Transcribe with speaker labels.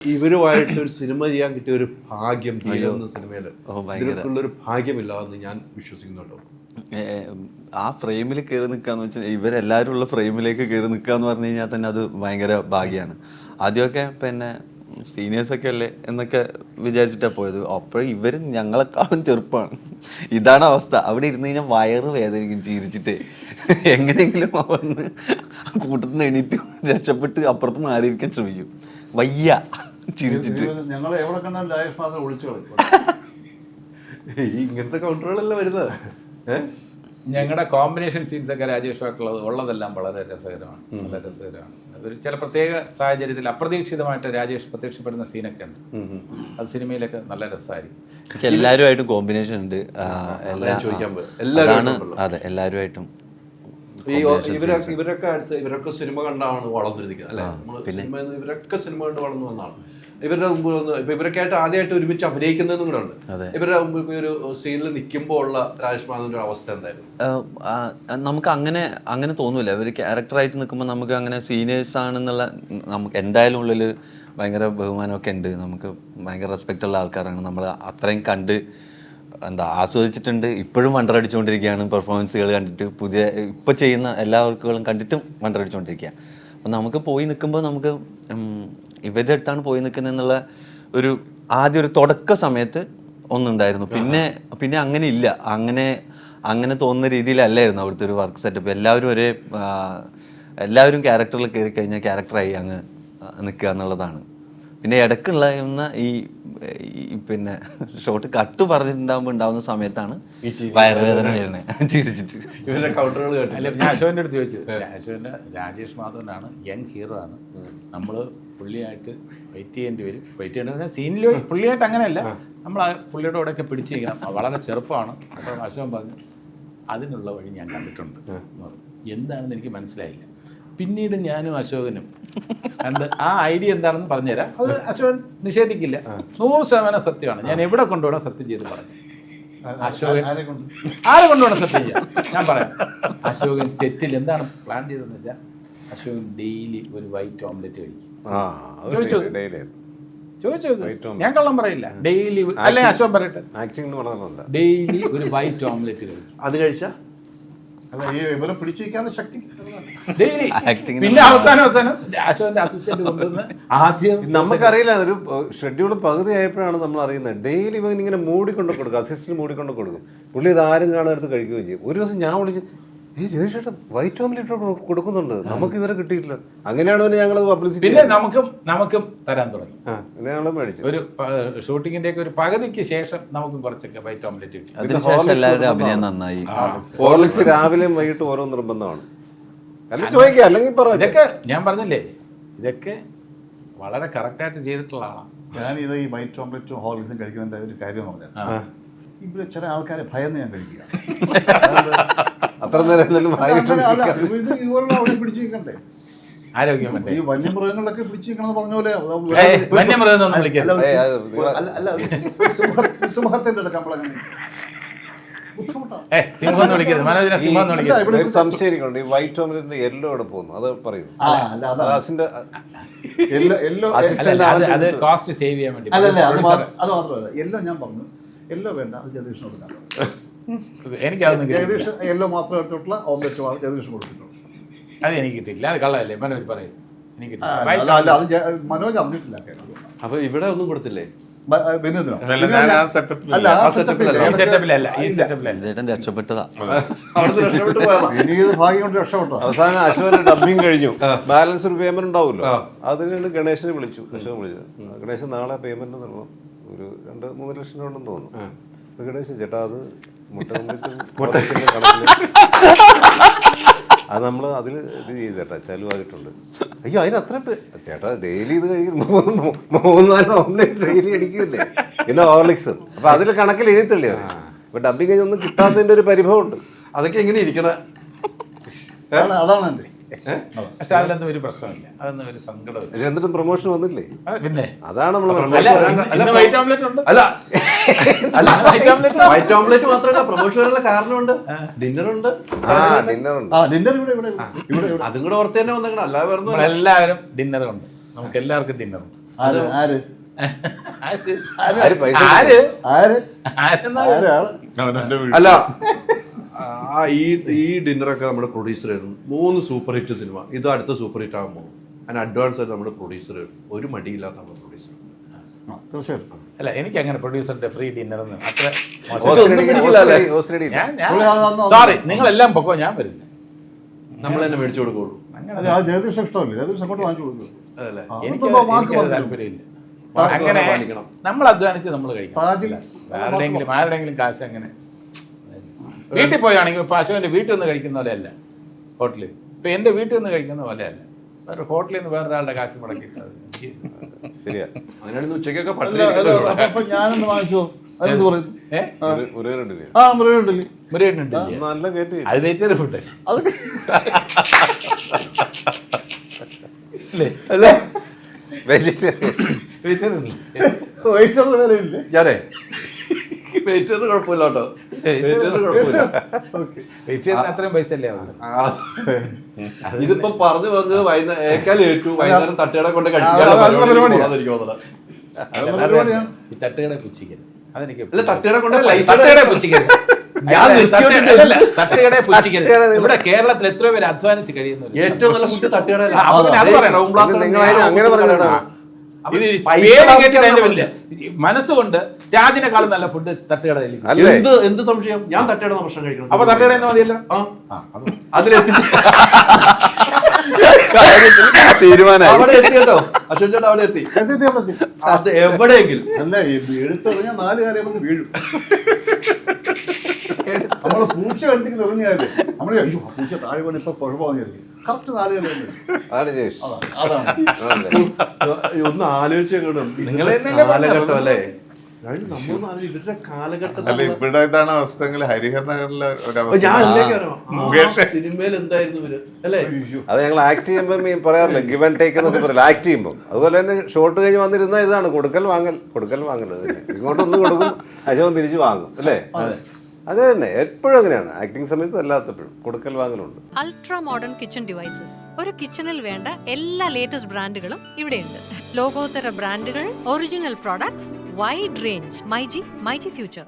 Speaker 1: ഇവരുമായിട്ട് ഒരു സിനിമ ചെയ്യാൻ കിട്ടിയ ഒരു ഭാഗ്യം എന്ന സിനിമയില് ഒരു ഭാഗ്യമില്ലാന്ന് ഞാൻ വിശ്വസിക്കുന്നുണ്ടോ?
Speaker 2: ആ ഫ്രെയിമിൽ കയറി നിൽക്കാന്ന് വെച്ചാൽ ഇവരെല്ലാവരും ഉള്ള ഫ്രെയിമിലേക്ക് കയറി നിൽക്കാന്ന് പറഞ്ഞു കഴിഞ്ഞാൽ തന്നെ അത് ഭയങ്കര ഭാഗ്യമാണ്. ആദ്യമൊക്കെ പിന്നെ സീനിയേഴ്സൊക്കെ അല്ലേ എന്നൊക്കെ വിചാരിച്ചിട്ടാണ് പോയത്. അപ്പോൾ ഇവർ ഞങ്ങളെക്കാളും ചെറുപ്പമാണ്. ഇതാണ് അവസ്ഥ. അവിടെ ഇരുന്ന് കഴിഞ്ഞാൽ വയറ് വേദനിക്കും ചിരിച്ചിട്ട്. എങ്ങനെയെങ്കിലും അവന്ന് കൂട്ടത്തിൽ നിന്ന് എണീറ്റ് രക്ഷപ്പെട്ട് അപ്പുറത്ത് മാറിയിരിക്കാൻ ശ്രമിക്കും. വയ്യ ചിരിച്ചിട്ട്.
Speaker 3: ഞങ്ങൾ എവിടെ കണ്ടാലും രാജേഷ് ഒളിച്ചു കളിക്കും.
Speaker 1: ഇങ്ങനത്തെ കൗണ്ടറുകളല്ല വരുന്നത്.
Speaker 4: ഞങ്ങളുടെ കോമ്പിനേഷൻ സീൻസ് ഒക്കെ രാജേഷുമായിട്ടുള്ളത് ഉള്ളതെല്ലാം വളരെ രസകരമാണ്, നല്ല രസകരമാണ്. ഒരു ചില പ്രത്യേക സാഹചര്യത്തിൽ അപ്രതീക്ഷിതമായിട്ട് രാജേഷ് പ്രത്യക്ഷപ്പെടുന്ന സീനൊക്കെ ഉണ്ട്. അത് സിനിമയിലൊക്കെ നല്ല രസമായിരിക്കും.
Speaker 2: എല്ലാവരുമായിട്ടും കോമ്പിനേഷൻ ഉണ്ട്. അതെ, എല്ലാവരുമായിട്ടും
Speaker 1: ഇവരൊക്കെ സിനിമ കണ്ടാണ് വളർന്നിരിക്കുന്നത് അല്ലെ? ഇവരൊക്കെ സിനിമ കണ്ട് വളർന്നു വന്നാണ്. ഇവരുടെ മുമ്പിൽ ഒന്ന് ഇപ്പൊ ഇവരൊക്കെ ആയിട്ട് ആദ്യമായിട്ട് ഒരുമിച്ച് അഭിനയിക്കുന്നതും കൂടെ ഉണ്ട്. ഇവരുടെ മുമ്പിൽ ഒരു സീനിൽ നിൽക്കുമ്പോൾ ഉള്ള രാജേഷ് മാധവന്റെ അവസ്ഥ എന്തായിരുന്നു?
Speaker 2: നമുക്ക് അങ്ങനെ തോന്നൂല. ഒരു ക്യാരക്ടറായിട്ട് നിൽക്കുമ്പോൾ നമുക്ക് അങ്ങനെ സീനിയേഴ്സ് ആണെന്നുള്ള നമുക്ക് എന്തായാലും ഉള്ളിൽ ഭയങ്കര ബഹുമാനമൊക്കെ ഉണ്ട്. നമുക്ക് ഭയങ്കര റെസ്പെക്റ്റ് ഉള്ള ആൾക്കാരാണ്. നമ്മൾ അത്രയും കണ്ട് ആസ്വദിച്ചിട്ടുണ്ട്. ഇപ്പോഴും വണ്ടറടിച്ചുകൊണ്ടിരിക്കുകയാണ്. പെർഫോമൻസുകൾ കണ്ടിട്ട് ഇപ്പോൾ ചെയ്യുന്ന എല്ലാ വർക്കുകളും കണ്ടിട്ടും വണ്ടറടിച്ചുകൊണ്ടിരിക്കുക. അപ്പം നമുക്ക് പോയി നിൽക്കുമ്പോൾ നമുക്ക് ഇവരുടെ അടുത്താണ് പോയി നിൽക്കുന്നതെന്നുള്ള ഒരു ആദ്യം ഒരു തുടക്ക സമയത്ത് ഒന്നുണ്ടായിരുന്നു. പിന്നെ അങ്ങനെ ഇല്ല. അങ്ങനെ തോന്നുന്ന രീതിയിലല്ലായിരുന്നു അവിടുത്തെ ഒരു വർക്ക് സെറ്റപ്പ്. എല്ലാവരും ക്യാരക്ടറിൽ കയറി കഴിഞ്ഞാൽ ക്യാരക്ടറായി അങ്ങ് നിൽക്കുക എന്നുള്ളതാണ്. പിന്നെ ഇടയ്ക്കുള്ള ഈ പിന്നെ ഷോട്ട് കട്ട് പറഞ്ഞിട്ടുണ്ടാകുമ്പോൾ ഉണ്ടാവുന്ന സമയത്താണ് വയറുവേദന വരുന്നത് ചിരിച്ചിട്ട്.
Speaker 1: ഇവരുടെ കൗണ്ടറുകൾ
Speaker 4: അല്ല, ഞാൻ അശോകൻ്റെ അടുത്ത് ചോദിച്ചു. രാജേഷ് മാധവനാണ്, യങ് ഹീറോ ആണ്. നമ്മൾ പുള്ളിയായിട്ട് വെയിറ്റ് ചെയ്യേണ്ടി വരും. വെയിറ്റ് ചെയ്യേണ്ടത് സീനിൽ പുള്ളിയായിട്ട് അങ്ങനെയല്ല, നമ്മൾ പുള്ളിയുടെ കൂടെയൊക്കെ പിടിച്ചിരിക്കണം. വളരെ ചെറുപ്പമാണ്. അപ്പോൾ അശോകൻ പറഞ്ഞു അതിനുള്ള വഴി ഞാൻ കണ്ടിട്ടുണ്ട്. എന്താണെന്ന് എനിക്ക് മനസ്സിലായില്ല. പിന്നീട് ഞാനും അശോകനും കണ്ട് ആ ഐഡിയ എന്താണെന്ന് പറഞ്ഞുതരാം. അത് അശോകൻ നിഷേധിക്കില്ല. 100% സത്യമാണ്. ഞാൻ എവിടെ കൊണ്ടുപോകണം സത്യം ചെയ്ത് പറഞ്ഞു. അശോകൻ ആരെ കൊണ്ടുപോകണം സത്യം ചെയ്യാം ഞാൻ പറയാം. അശോകൻ സെറ്റിൽ എന്താണ് പ്ലാൻ ചെയ്തതെന്ന് വെച്ചാൽ അശോകൻ ഡെയിലി ഒരു വൈറ്റ് ഓംലെറ്റ് കഴിക്കും. ചോദിച്ചു ഞാൻ കള്ളം പറയില്ല. ഡെയിലി അല്ലെ അശോകൻ പറയട്ടെ, ഡെയിലി ഒരു വൈറ്റ് ഓംലെറ്റ് കഴിക്കും.
Speaker 1: അത് കഴിച്ചാ
Speaker 3: ഇവരെ പിടിച്ചിരിക്കാനുള്ള ശക്തി
Speaker 4: ഡെയിലി. പിന്നെ അവസാനം അശോകന്റെ അസിസ്റ്റന്റ് കൊണ്ടുവന്ന് ആദ്യം
Speaker 5: നമുക്കറിയില്ല. അതൊരു ഷെഡ്യൂൾ പകുതി ആയപ്പോഴാണ് നമ്മൾ അറിയുന്നത്. ഡെയിലി ഇവൻ ഇങ്ങനെ മൂടിക്കൊണ്ട് കൊടുക്കും, അസിസ്റ്റന്റ് മൂടിക്കൊണ്ട് കൊടുക്കും. പുള്ളി ഇത് ആരും കാണാൻ കഴിക്കുകയും ചെയ്യും. ഒരു ദിവസം ഞാൻ വിളിച്ചു, ജയശേട്ടൻ വൈറ്റ് ഓംലെറ്റ് കൊടുക്കുന്നുണ്ട്, നമുക്ക് ഇതുവരെ കിട്ടിയിട്ടില്ല. അങ്ങനെയാണ് ഞങ്ങൾ പബ്ലിസിറ്റി.
Speaker 4: പിന്നെ നമുക്കും തരാൻ തുടങ്ങി.
Speaker 5: ഞങ്ങൾ മേടിച്ചു.
Speaker 4: ഒരു ഷൂട്ടിങ്ങിന്റെ ഒക്കെ ഒരു പകുതിക്ക് ശേഷം നമുക്ക് കുറച്ചൊക്കെ വൈറ്റ് ഓംലെറ്റ് കിട്ടി.
Speaker 2: അതിനുശേഷം എല്ലാവരും അഭിനയം നന്നായി.
Speaker 5: ഹോർലിക്സ് രാവിലെയും വൈകിട്ട് ഓരോ നിർബന്ധമാണ്. അല്ലെങ്കിൽ ചോദിക്കുക, അല്ലെങ്കിൽ പറ.
Speaker 4: ഇതൊക്കെ ഞാൻ പറഞ്ഞില്ലേ, ഇതൊക്കെ വളരെ കറക്റ്റായിട്ട് ചെയ്തിട്ടുള്ള ആളാണ്.
Speaker 3: ഞാനിത് ഈ വൈറ്റ് ഓംലെറ്റും ഹോർലിക്സും കഴിക്കുന്നതിന്റെ ഒരു കാര്യം പറഞ്ഞാൽ ഇവിടെ ചില ആൾക്കാരെ ഭയന്ന് ഞാൻ കഴിക്കുക.
Speaker 5: അത്ര നേരം
Speaker 3: ഇതുപോലുള്ള അവിടെ പിടിച്ചിരിക്കണ്ടേ
Speaker 4: ആരോഗ്യം.
Speaker 3: ഈ വന്യമൃഗങ്ങളിലൊക്കെ പിടിച്ചിരിക്കണമെന്ന് പറഞ്ഞ പോലെ സിംഹത്തിന്റെ അടുത്ത് നമ്മളങ്ങനെ
Speaker 5: സംശയം. ഈ വൈറ്റ് ഓംലെറ്റിന്റെ യെല്ലോ അവിടെ പോകുന്നു, അത് പറയൂ.
Speaker 4: അത് കോസ്റ്റ് സേവ് ചെയ്യാൻ വേണ്ടി.
Speaker 3: അത് മാത്രമല്ല, യെല്ലോ ഞാൻ പറഞ്ഞു യെല്ലോ വേണ്ട, അത് ജഗദീഷിന് കൊടുക്കാൻ. ജഗദീഷ് യെല്ലോ മാത്രം എടുത്തിട്ടുള്ള ഓംലെറ്റ് ജഗദീഷ് കൊടുത്തിട്ടുണ്ട്.
Speaker 4: അത് എനിക്ക് കിട്ടില്ല. അത് കള്ളല്ലേ മനോജ് പറയും. എനിക്ക്
Speaker 3: മനോജ് അറിഞ്ഞിട്ടില്ല.
Speaker 1: അപ്പൊ ഇവിടെ ഒന്നും കൊടുത്തില്ലേ?
Speaker 2: രക്ഷപ്പെട്ടതാ,
Speaker 3: ഭാഗ്യം കൊണ്ട് രക്ഷപ്പെട്ടു.
Speaker 5: അവസാനം അശോകന്റെ ഡബ്ബിങ് കഴിഞ്ഞു. ബാലൻസ് ഒരു പേയ്മെന്റ് ഉണ്ടാവുമല്ലോ, അതിന് ഗണേശനെ വിളിച്ചു. അശോകൻ വിളിച്ചു. ഗണേശൻ നാളെ പേയ്മെന്റ് തരണം, ഒരു 2-3 ലക്ഷം രൂപ ഉണ്ടെന്ന് തോന്നുന്നു. ഗണേശൻ ചേട്ടാ അത് അത് നമ്മൾ അതിൽ ഇത് ചെയ്ത് ചേട്ടാ ചെലവായിട്ടുണ്ട്. അയ്യോ അതിന് അത്ര ചേട്ടാ ഡെയിലി ഇത് കഴിക്കും. 3-4 ഓംലെറ്റ് ഡെയിലി അടിക്കില്ലേ, പിന്നെ ഹോർലിക്സ്. അപ്പൊ അതിൽ കണക്കിൽ എഴുതിത്തല്ലേ. അപ്പൊ ഡബ്ബിങ് കഴിഞ്ഞൊന്നും കിട്ടാത്തതിന്റെ ഒരു പരിഭവം ഉണ്ട്.
Speaker 1: അതൊക്കെ എങ്ങനെ ഇരിക്കണ
Speaker 3: അതാണ് എന്റെ.
Speaker 4: പക്ഷെ അതിലൊന്നും ഒരു പ്രശ്നമില്ല, അതൊന്നും ഒരു സങ്കടമില്ല.
Speaker 5: പക്ഷെ എന്നിട്ടും പ്രൊമോഷൻ വന്നില്ലേ?
Speaker 4: പിന്നെ
Speaker 5: അതാണ് നമ്മൾ
Speaker 4: വൈറ്റ് ഓംലെറ്റ് ഉണ്ട്.
Speaker 1: വൈറ്റ് ഓംലെറ്റ് മാത്രമല്ല, പ്രൊമോഷൻ വരാനുള്ള കാരണമുണ്ട്. ഡിന്നറുണ്ട്.
Speaker 3: ഇവിടെ
Speaker 1: അതും കൂടെ ഓർത്ത് തന്നെ വന്നേക്കണം. അല്ലാതെ
Speaker 4: എല്ലാവരും ഡിന്നറുണ്ട്. നമുക്ക് എല്ലാവർക്കും ഡിന്നറുണ്ട്.
Speaker 3: ആര് ആര്
Speaker 5: ആര് പൈസ
Speaker 3: ആര്
Speaker 4: ആരെന്നാ?
Speaker 3: ആരാണ്
Speaker 1: അല്ല ഈ ഡിന്നറൊക്കെ നമ്മുടെ പ്രൊഡ്യൂസർ ആയിരുന്നു. 3 സൂപ്പർ ഹിറ്റ് സിനിമ, ഇത് അടുത്ത സൂപ്പർ ഹിറ്റ് ആകുമ്പോൾ അതിന് അഡ്വാൻസ് ആയിട്ട് നമ്മുടെ പ്രൊഡ്യൂസർ, ഒരു മടിയില്ലാത്ത നമ്മുടെ പ്രൊഡ്യൂസർ.
Speaker 3: തീർച്ചയായിട്ടും.
Speaker 4: അല്ല എനിക്ക് അങ്ങനെ പ്രൊഡ്യൂസറിന്റെ ഫ്രീ ഡിന്നർ അത്ര സോറി, നിങ്ങളെല്ലാം പൊക്കോ, ഞാൻ വരില്ല.
Speaker 1: നമ്മൾ തന്നെ മേടിച്ചു കൊടുക്കുള്ളൂ.
Speaker 3: അത് ആ ജഗദീഷ് ഇഷ്ടമല്ലേ? ജഗദീഷ് അങ്ങോട്ട് വാങ്ങിച്ചു കൊടുക്കും.
Speaker 1: അതല്ലേ
Speaker 4: എനിക്ക് താല്പര്യമില്ല. അങ്ങനെ
Speaker 1: പാലിക്കണം.
Speaker 4: നമ്മൾ അധ്വാനിച്ച് നമ്മൾ കഴിക്കണം.
Speaker 3: താജിൽ
Speaker 4: ആരുടെയെങ്കിലും കാശ് അങ്ങനെ വീട്ടിൽ പോയാണെങ്കിൽ പശുവിന്റെ വീട്ടിൽ നിന്ന് കഴിക്കുന്ന പോലെയല്ല ഹോട്ടലിൽ. ഇപ്പൊ എന്റെ വീട്ടിൽ നിന്ന് കഴിക്കുന്ന പോലെയല്ല. വേറെ ഹോട്ടലിൽ നിന്ന് വേറൊരാളുടെ കാശ് മുടക്കിയിട്ട്
Speaker 5: ശരിയാ.
Speaker 1: അങ്ങനെയാണെങ്കിൽ ഉച്ചക്കൊക്കെ
Speaker 3: അപ്പൊ ഞാനൊന്ന് വാങ്ങിച്ചോ? അതെന്ത് പറയുന്നു?
Speaker 5: മുരുകനുണ്ടല്ലേ?
Speaker 3: ആ മൃഗമുണ്ടല്ലേ?
Speaker 4: മുരേനുണ്ട്.
Speaker 5: നല്ല കയറ്റി
Speaker 4: അത് വെച്ചൊരു ഫുഡ്
Speaker 3: അല്ലേ? വൈറ്ററിന് വിലയില്ലേ?
Speaker 1: ഞാനേ വെയിറ്ററിന് കുഴപ്പമില്ല കേട്ടോ, വെയിറ്ററിന് കുഴപ്പമില്ല.
Speaker 4: വെച്ചതിന് അത്രയും പൈസ അല്ലേ ആവുള്ളൂ.
Speaker 1: ഇതിപ്പോ പറഞ്ഞു വന്ന് ഏറ്റു വൈകുന്നേരം തട്ടുകട കൊണ്ട് കഴിക്കാൻ
Speaker 4: ഈ തട്ടുകട പുച്ഛിക്കരുത്. അതെനിക്ക്
Speaker 1: അല്ല തട്ടുകട കൊണ്ട്
Speaker 4: തട്ടുകട പുച്ഛിക്കരുത്. തട്ടുകട പുച്ഛിക്കരുത്. ഇവിടെ കേരളത്തിൽ എത്രയോ പേര് അധ്വാനിച്ച് കഴിയുന്നു.
Speaker 1: ഏറ്റവും നല്ല ഫുഡ് തട്ടുകട.
Speaker 5: അങ്ങനെ പറഞ്ഞതാ.
Speaker 4: മനസ്സുകൊണ്ട് രാജിനെക്കാളും നല്ല ഫുഡ് തട്ടുകടയിൽ.
Speaker 1: എന്ത് സംശയം, ഞാൻ തട്ടുകട ഭക്ഷണം കഴിക്കണം.
Speaker 4: അപ്പൊ തട്ടുകട എന്ന് മതിയല്ലോ.
Speaker 1: അതിലെത്തി
Speaker 5: തീരുമാനം
Speaker 1: അവിടെ എത്തി കേട്ടോ, അശ്വൻ ചേട്ടാ അവിടെ എത്തി. അത് എവിടെയെങ്കിലും
Speaker 3: അല്ല എടുത്തെറിഞ്ഞാൽ 4 കാര്യം നമുക്ക് വീഴും. നമ്മള് പൂച്ച എടുത്തേക്ക് നിറഞ്ഞാല് നമ്മള് അയ്യോ പൂച്ച താഴെ കൊണ്ട് ഇപ്പൊ കുഴപ്പമായിരിക്കും. കറക്റ്റ് 4 കാര്യം
Speaker 5: അതാണ് ജയേഷ്.
Speaker 3: അതാണ്.
Speaker 1: ഒന്ന് ആലോചിച്ചേക്കണം.
Speaker 4: നിങ്ങളെ
Speaker 1: കാലഘട്ടം അല്ലേ, ഇവരുടെ കാലഘട്ടത്തിൽ
Speaker 6: ഇവിടെ ഇതാണ് അവസ്ഥ. ഹരിഹരനഗറിലെ
Speaker 1: സിനിമയിൽ എന്തായിരുന്നു ഇവര് അല്ലേ?
Speaker 5: അത് ഞങ്ങൾ ആക്ട് ചെയ്യുമ്പോൾ പറയാറില്ല ഗിവ് ആൻഡ് ടേക്ക് എന്നൊക്കെ പറയില്ല, ആക്ട് ചെയ്യുമ്പോൾ. അതുപോലെ തന്നെ ഷോട്ട് കഴിഞ്ഞ് വന്നിരുന്ന ഇതാണ് കൊടുക്കൽ വാങ്ങൽ ഇങ്ങോട്ടൊന്ന് കൊടുക്കും, അശോകൻ തിരിച്ചു വാങ്ങും അല്ലേ? അങ്ങനെ തന്നെ എപ്പോഴും അങ്ങനെയാണ്, ആക്ടിങ് സമയത്ത് അല്ലാത്തപ്പോഴും കൊടുക്കൽ വാങ്ങലുണ്ട്.
Speaker 7: അൾട്രാ മോഡേൺ കിച്ചൺ ഡിവൈസസ്, ഒരു കിച്ചണിൽ വേണ്ട എല്ലാ ലേറ്റസ്റ്റ് ബ്രാൻഡുകളും ഇവിടെയുണ്ട്. ലോകോത്തര ബ്രാൻഡുകൾ, original products, wide range. MyG future.